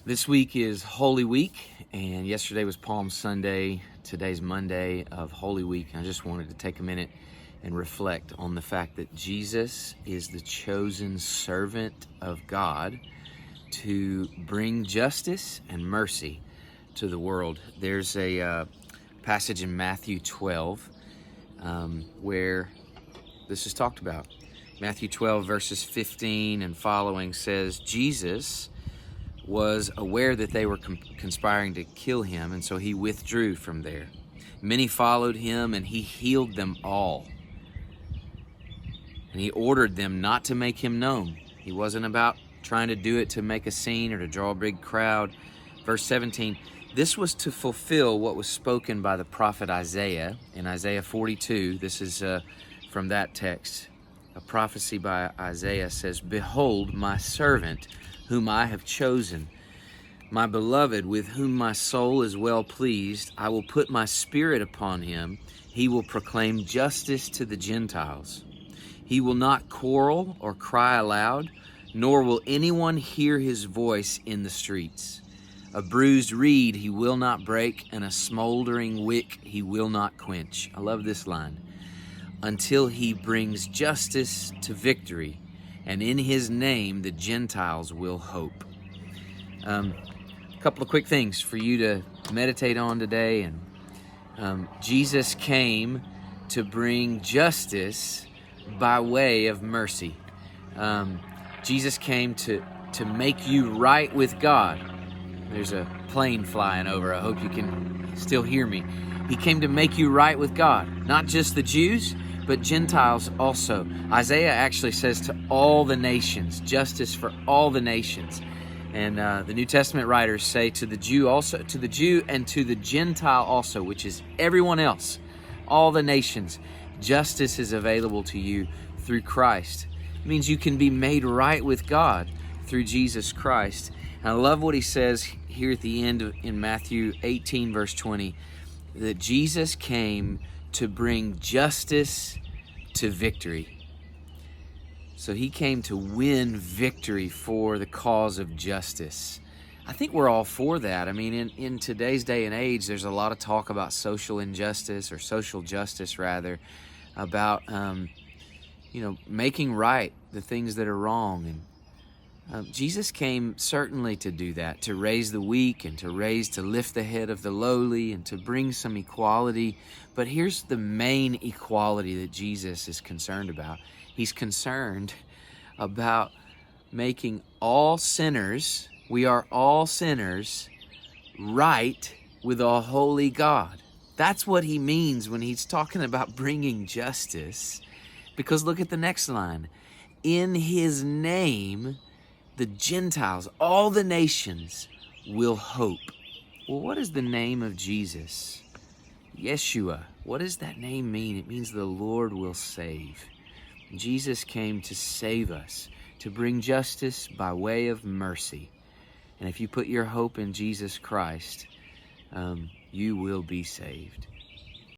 This week is Holy Week, and yesterday was Palm Sunday. Today's Monday of Holy Week. I just wanted to take a minute and reflect on the fact that Jesus is the chosen servant of God to bring justice and mercy to the world. There's a passage in Matthew 12 where this is talked about. Matthew 12 verses 15 and following says, Jesus was aware that they were conspiring to kill him, and so he withdrew from there. Many followed him, and he healed them all. And he ordered them not to make him known. He wasn't about trying to do it to make a scene or to draw a big crowd. Verse 17, this was to fulfill what was spoken by the prophet Isaiah in Isaiah 42. This is from that text. A prophecy by Isaiah says, behold, my servant, whom I have chosen, my beloved, with whom my soul is well pleased. I will put my spirit upon him. He will proclaim justice to the Gentiles. He will not quarrel or cry aloud, nor will anyone hear his voice in the streets. A bruised reed he will not break, and a smoldering wick he will not quench. I love this line. Until he brings justice to victory, and in his name the Gentiles will hope. A couple of quick things for you to meditate on today. And Jesus came to bring justice by way of mercy. Jesus came to make you right with God. There's a plane flying over. I hope you can still hear me. He came to make you right with God, not just the Jews, but Gentiles also. Isaiah actually says to all the nations, justice for all the nations. And the New Testament writers say to the Jew also, to the Jew and to the Gentile also, which is everyone else, all the nations. Justice is available to you through Christ. It means you can be made right with God through Jesus Christ. And I love what he says here at the end in Matthew 18, verse 20, that Jesus came to bring justice to victory. So he came to win victory for the cause of justice. I think we're all for that. I mean, in today's day and age, there's a lot of talk about social injustice, or social justice rather, about making right the things that are wrong. And Jesus came certainly to do that, to raise the weak and to lift the head of the lowly and to bring some equality. But here's the main equality that Jesus is concerned about. He's concerned about making all sinners, we are all sinners, right with a holy God. That's what he means when he's talking about bringing justice. Because look at the next line. In his name, the Gentiles, all the nations, will hope. Well, what is the name of Jesus? Yeshua. What does that name mean? It means the Lord will save. Jesus came to save us, to bring justice by way of mercy. And if you put your hope in Jesus Christ, you will be saved.